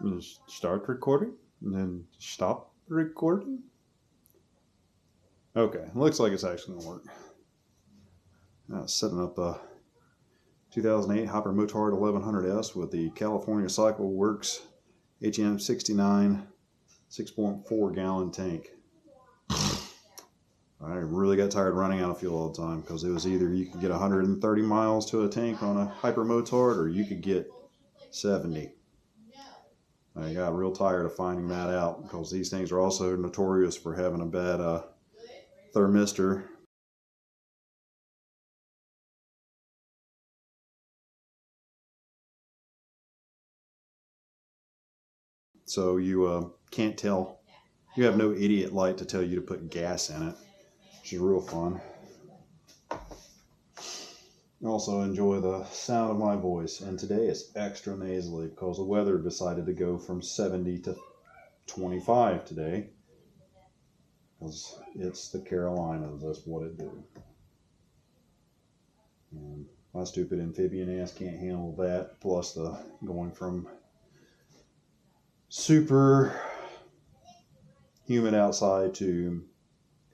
Just start recording and then stop recording. Okay, looks like it's actually gonna work. Setting up a 2008 Hypermotard 1100s with the California Cycleworks HM69 6.4 gallon tank. I really got tired running out of fuel all the time because it was either you could get 130 miles to a tank on a Hypermotard or you could get 70. I got real tired of finding that out because these things are also notorious for having a bad thermistor. So you can't tell. You have no idiot light to tell you to put gas in it, which is real fun. Also enjoy the sound of my voice, and today it's extra nasally because the weather decided to go from 70 to 25 today because it's the Carolinas. That's what it do. And my stupid amphibian ass can't handle that, plus the going from super humid outside to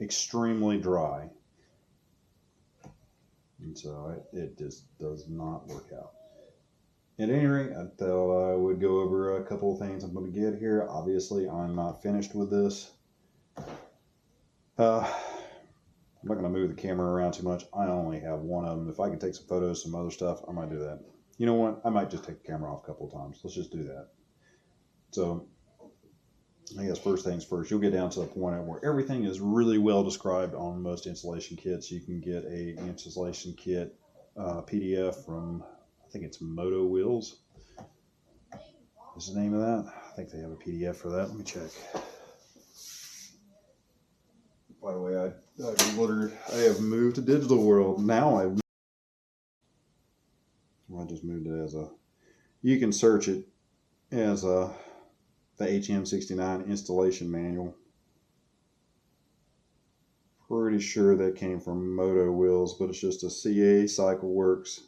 extremely dry. And so it just does not work out. At any rate, I thought I would go over a couple of things I'm going to get here. Obviously, I'm not finished with this. I'm not going to move the camera around too much. I only have one of them. If I can take some photos, some other stuff, I might do that. You know what? I might just take the camera off a couple of times. Let's just do that. So, I guess first things first, you'll get down to the point where everything is really well described on most installation kits. You can get a installation kit PDF from, I think it's Moto Wheels. What's the name of that? I think they have a PDF for that. Let me check. By the way, I have moved to digital world. Now I just moved it as a, you can search it as a, the HM69 installation manual. Pretty sure that came from Moto Wheels, but it's just a CA Cycleworks.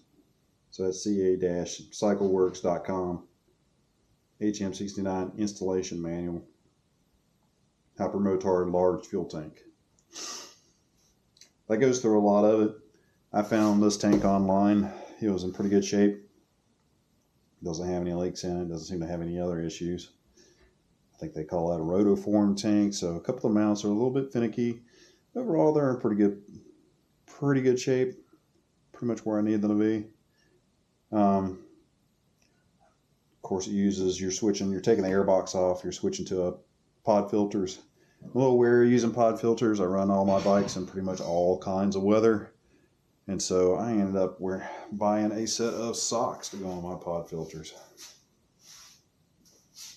So that's ca-cycleworks.com. HM69 installation manual. Hypermotard large fuel tank. That goes through a lot of it. I found this tank online. It was in pretty good shape. Doesn't have any leaks in it. Doesn't seem to have any other issues. I think they call that a rotoform tank. So a couple of mounts are a little bit finicky. Overall, they're in pretty good shape. Pretty much where I need them to be. Of course, it uses, you're taking the air box off, you're switching to pod filters. I'm a little wary using pod filters. I run all my bikes in pretty much all kinds of weather. And so I ended up buying a set of socks to go on my pod filters.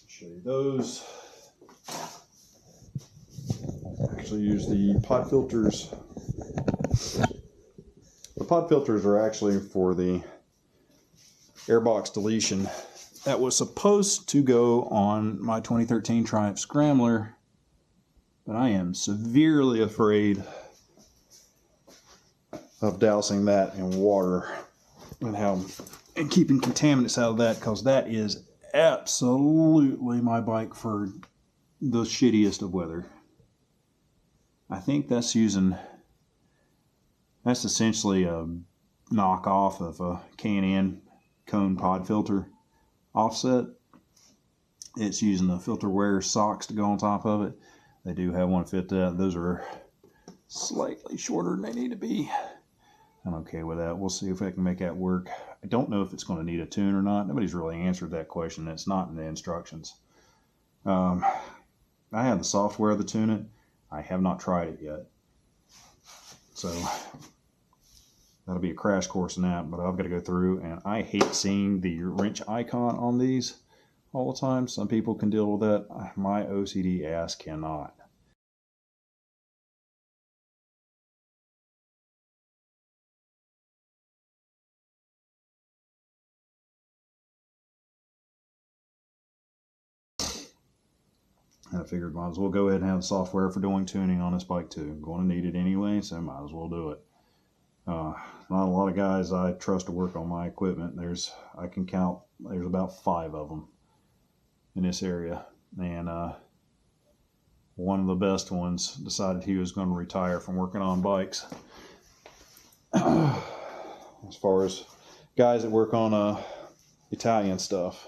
Show you those. Actually use the pod filters. The pod filters are actually for the airbox deletion that was supposed to go on my 2013 Triumph Scrambler, but I am severely afraid of dousing that in water and keeping contaminants out of that, because that is absolutely my bike for the shittiest of weather. I think that's essentially a knockoff of a K&N cone pod filter offset. It's using the filter wear socks to go on top of it. They do have one fit that. Those are slightly shorter than they need to be. I'm okay with that. We'll see if I can make that work. I don't know if it's going to need a tune or not. Nobody's really answered that question. It's not in the instructions. I have the software to tune it. I have not tried it yet. So that'll be a crash course in that, but I've got to go through, and I hate seeing the wrench icon on these all the time. Some people can deal with that. My OCD ass cannot. And I figured might as well go ahead and have software for doing tuning on this bike too. I'm going to need it anyway, so might as well do it. Not a lot of guys I trust to work on my equipment. I can count, there's about 5 of them. in this area, and one of the best ones decided he was going to retire from working on bikes. As far as guys that work on Italian stuff,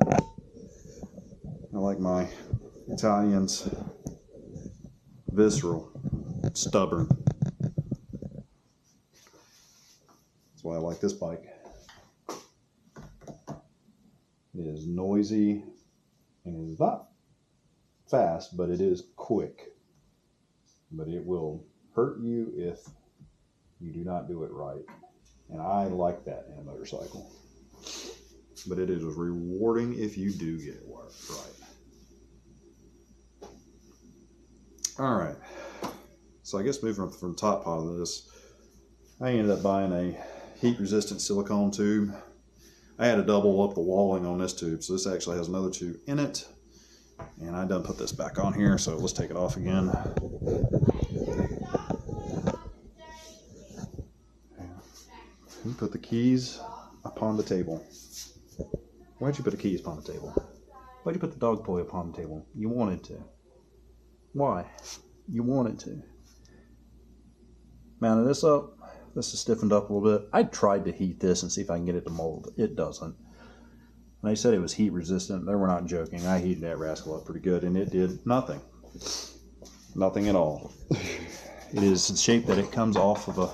I like my Italians visceral, stubborn. That's why I like this bike. It is noisy and it is not fast, but it is quick. But it will hurt you if you do not do it right. And I like that in a motorcycle. But it is rewarding if you do get it right. All right. So I guess moving from the top part of this, I ended up buying a heat-resistant silicone tube. I had to double up the walling on this tube, so this actually has another tube in it. And I done put this back on here, so let's take it off again. You put the keys upon the table. Why'd you put the keys upon the table? Why'd you put the dog toy upon the table? You wanted to. Why? You wanted to. Mounted this up. This is stiffened up a little bit. I tried to heat this and see if I can get it to mold. It doesn't. And they said it was heat resistant. They were not joking. I heated that rascal up pretty good and it did nothing. Nothing at all. It is the shape that it comes off of a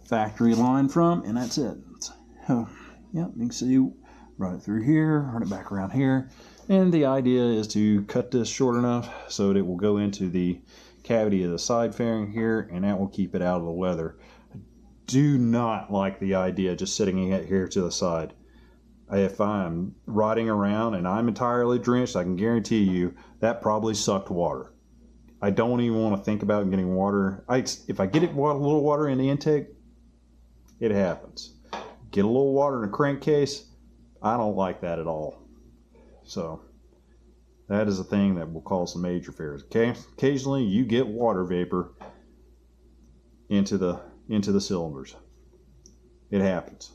factory line from, and that's it. So, yeah, you can see, run it through here, run it back around here. And the idea is to cut this short enough so that it will go into the cavity of the side fairing here, and that will keep it out of the weather. I do not like the idea of just sitting it here to the side. If I'm riding around and I'm entirely drenched, I can guarantee you that probably sucked water. I don't even want to think about getting water. If I get a little water in the intake, it happens. Get a little water in a crankcase, I don't like that at all. So that is a thing that will cause some major failures. Okay, occasionally you get water vapor into the cylinders. It happens.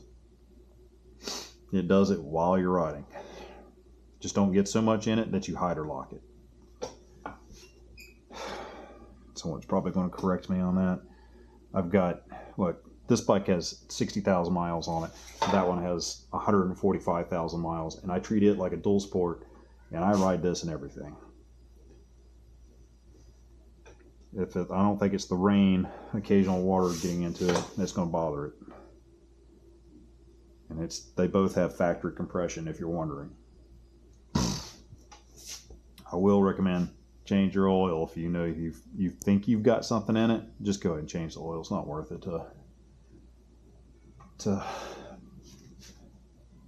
It does it while you're riding. Just don't get so much in it that you hide or lock it. Someone's probably going to correct me on that. I've got, look, this bike has 60,000 miles on it. That one has 145,000 miles, and I treat it like a dual sport, and I ride this and everything. I don't think it's the rain, occasional water getting into it, that's going to bother it. And they both have factory compression, if you're wondering. I will recommend change your oil if you know you think you've got something in it. Just go ahead and change the oil. It's not worth it to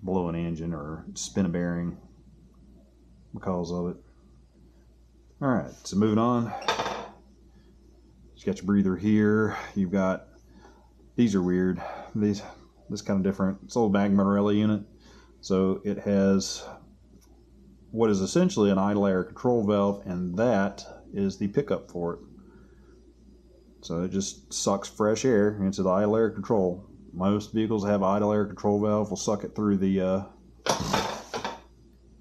blow an engine or spin a bearing because of it. All right, so moving on. You got your breather here. You've got, these are weird. This kind of different. It's a little Magmarella unit. So it has what is essentially an idle air control valve, and that is the pickup for it. So it just sucks fresh air into the idle air control. Most vehicles have idle air control valve, will suck it through the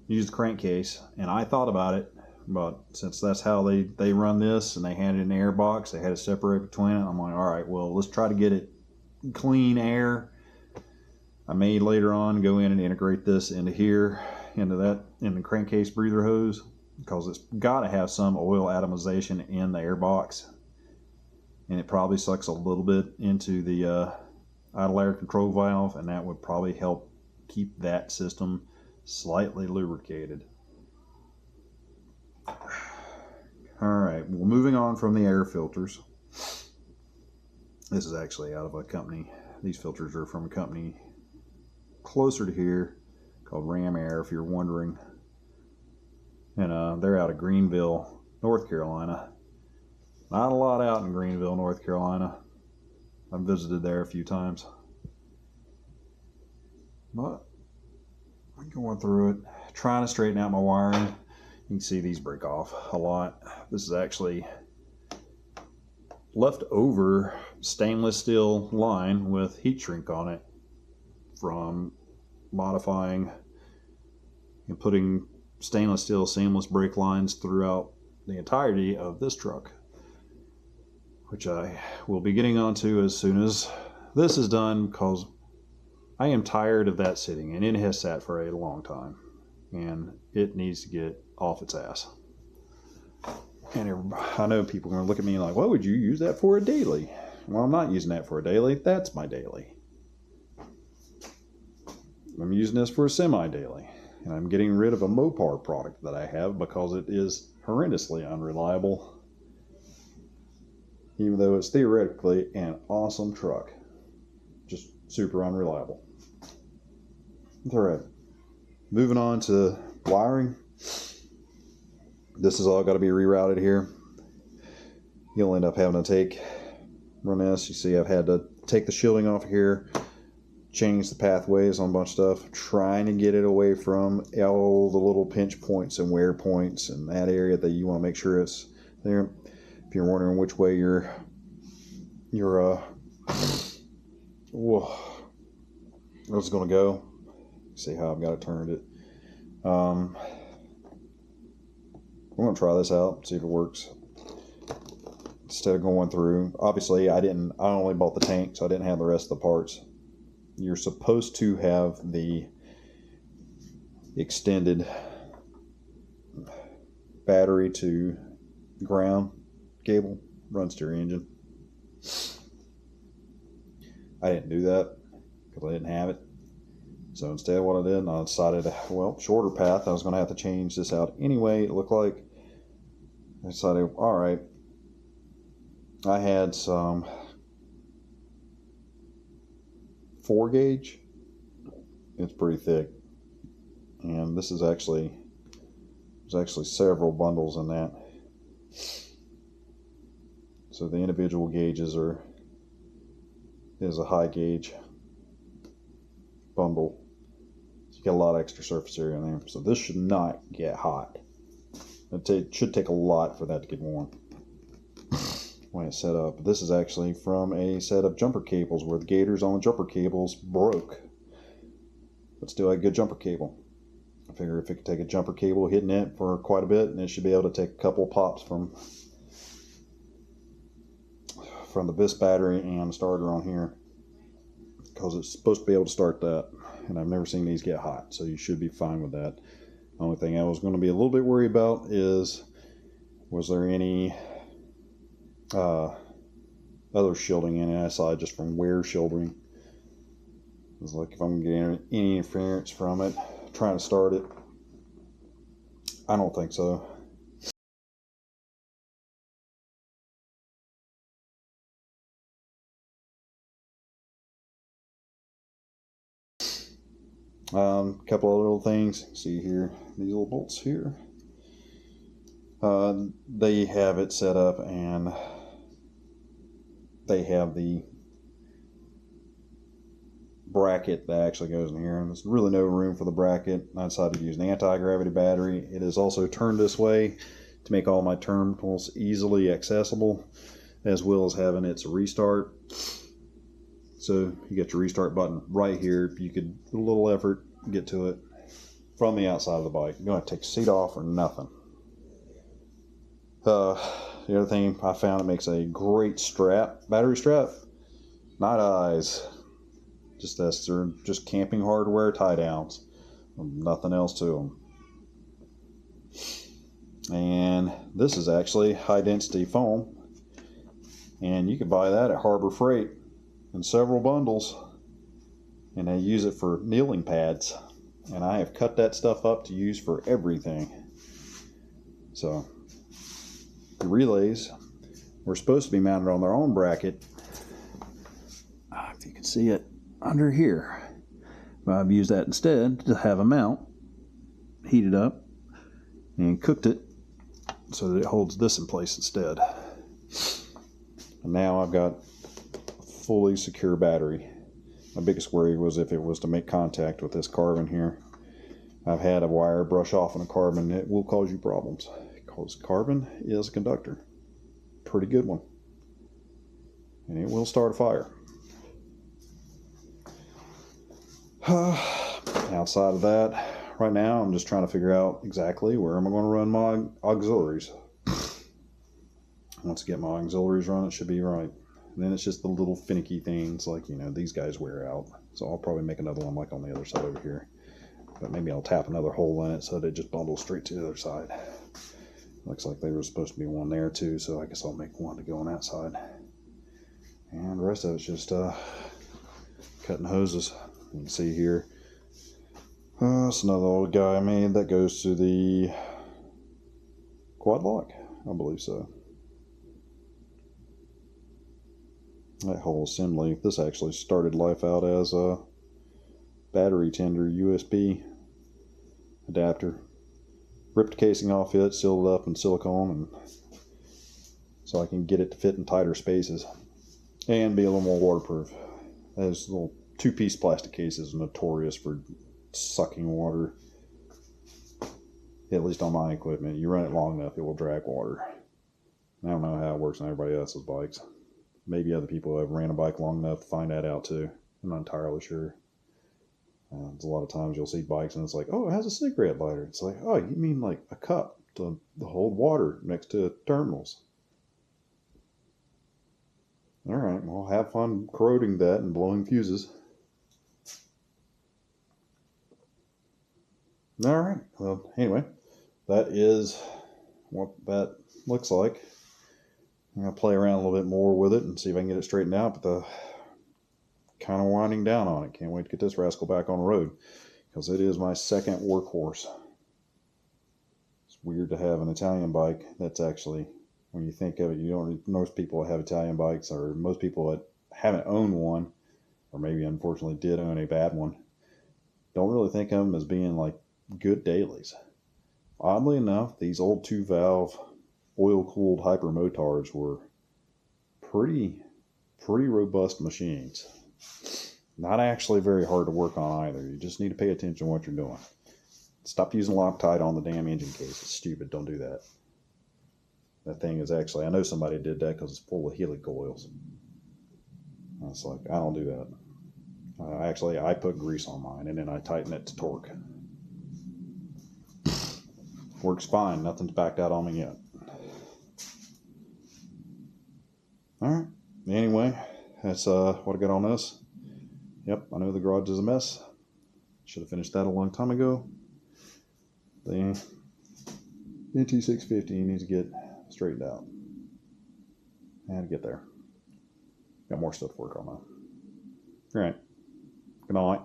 use the crankcase. And I thought about it, but since that's how they run this and they had it in the air box, they had to separate between it. I'm like, all right, well, let's try to get it clean air. I may later on go in and integrate this into here, into the crankcase breather hose, because it's got to have some oil atomization in the air box, and it probably sucks a little bit into the idle air control valve, and that would probably help keep that system slightly lubricated. Alright, well, moving on from the air filters. This is actually out of a company. These filters are from a company closer to here called Ram Air, if you're wondering. And they're out of Greenville, North Carolina. Not a lot out in Greenville, North Carolina. I've visited there a few times. But I'm going through it, trying to straighten out my wiring. You can see these break off a lot. This is actually leftover stainless steel line with heat shrink on it from modifying and putting stainless steel seamless brake lines throughout the entirety of this truck, which I will be getting onto as soon as this is done, because I am tired of that sitting, and it has sat for a long time, and it needs to get off its ass. And I know people are going to look at me like, what would you use that for a daily? Well, I'm not using that for a daily. That's my daily. I'm using this for a semi-daily. And I'm getting rid of a Mopar product that I have because it is horrendously unreliable. Even though it's theoretically an awesome truck. Just super unreliable. Alright. Moving on to wiring. This has all got to be rerouted here. You'll end up having to run this. You see I've had to take the shielding off here, change the pathways on a bunch of stuff, trying to get it away from all the little pinch points and wear points and that area that you want to make sure it's there. If you're wondering which way your it's going to go, see how I've got it turned. I'm going to try this out, see if it works. Instead of going through, obviously I only bought the tank, so I didn't have the rest of the parts. You're supposed to have the extended battery to ground cable, runs to your engine. I didn't do that because I didn't have it. So instead what I did, I decided, well, shorter path, I was going to have to change this out anyway, it looked like. I decided, alright, I had some 4 gauge. It's pretty thick. And this is there's actually several bundles in that. So the individual gauges is a high gauge bundle. You get a lot of extra surface area in there. So this should not get hot. It should take a lot for that to get warm when it's set up. This is actually from a set of jumper cables where the gaiters on the jumper cables broke, but still had good jumper cable. I figure if it could take a jumper cable hitting it for quite a bit, and it should be able to take a couple of pops from the BIS battery and the starter on here, because it's supposed to be able to start that, and I've never seen these get hot, so you should be fine with that. The only thing I was going to be a little bit worried about is, was there any other shielding in it aside just from wear shielding? It's like if I'm getting any interference from it trying to start it. I don't think so. Couple of little things. See here, these little bolts here. They have it set up, and they have the bracket that actually goes in here, and there's really no room for the bracket. I decided to use an anti-gravity battery. It is also turned this way to make all my terminals easily accessible, as well as having its restart. So you get your restart button right here. You could, with a little effort, get to it from the outside of the bike. You don't have to take a seat off or nothing. The other thing I found, it makes a great strap, battery strap. Night eyes. They're just camping hardware tie downs. Nothing else to them. And this is actually high density foam. And you can buy that at Harbor Freight in several bundles. And they use it for kneeling pads. And I have cut that stuff up to use for everything. So the relays were supposed to be mounted on their own bracket. If you can see it under here, but I've used that instead to have a mount, heated up and cooked it so that it holds this in place instead. And now I've got a fully secure battery. My biggest worry was if it was to make contact with this carbon here. I've had a wire brush off on a carbon. It will cause you problems because carbon is a conductor. Pretty good one. And it will start a fire. Outside of that, right now I'm just trying to figure out exactly where am I going to run my auxiliaries. Once I get my auxiliaries run, it should be right. And then it's just the little finicky things like, you know, these guys wear out. So I'll probably make another one like on the other side over here. But maybe I'll tap another hole in it so that it just bundles straight to the other side. Looks like there was supposed to be one there too, so I guess I'll make one to go on that side. And the rest of it's just cutting hoses. You can see here, it's another old guy I made that goes to the quad lock, I believe so. That whole assembly, this actually started life out as a battery tender USB adapter. Ripped the casing off it, sealed it up in silicone, and so I can get it to fit in tighter spaces and be a little more waterproof. Those little two-piece plastic cases are notorious for sucking water. At least on my equipment, you run it long enough, it will drag water. I don't know how it works on everybody else's bikes. Maybe other people have ran a bike long enough to find that out too. I'm not entirely sure. There's a lot of times you'll see bikes and it's like, oh, it has a cigarette lighter. It's like, oh, you mean like a cup to hold water next to terminals. All right, well, have fun corroding that and blowing fuses. All right, well, anyway, that is what that looks like. I'm going to play around a little bit more with it and see if I can get it straightened out, but the kind of winding down on it. Can't wait to get this rascal back on the road because it is my second workhorse. It's weird to have an Italian bike that's actually, when you think of it, you don't, most people that have Italian bikes, or most people that haven't owned one, or maybe unfortunately did own a bad one, don't really think of them as being like good dailies. Oddly enough, these old 2-valve oil-cooled Hypermotards were pretty robust machines. Not actually very hard to work on either. You just need to pay attention to what you're doing. Stop using Loctite on the damn engine case. It's stupid. Don't do that. That thing is actually, I know somebody did that because it's full of helicoils. It's like, I don't do that. Actually, I put grease on mine and then I tighten it to torque. Works fine. Nothing's backed out on me yet. Alright. Anyway, that's what I got on this. Yep, I know the garage is a mess. Should have finished that a long time ago. The NT650 needs to get straightened out. And get there. Got more stuff to work on though. Alright. Good night.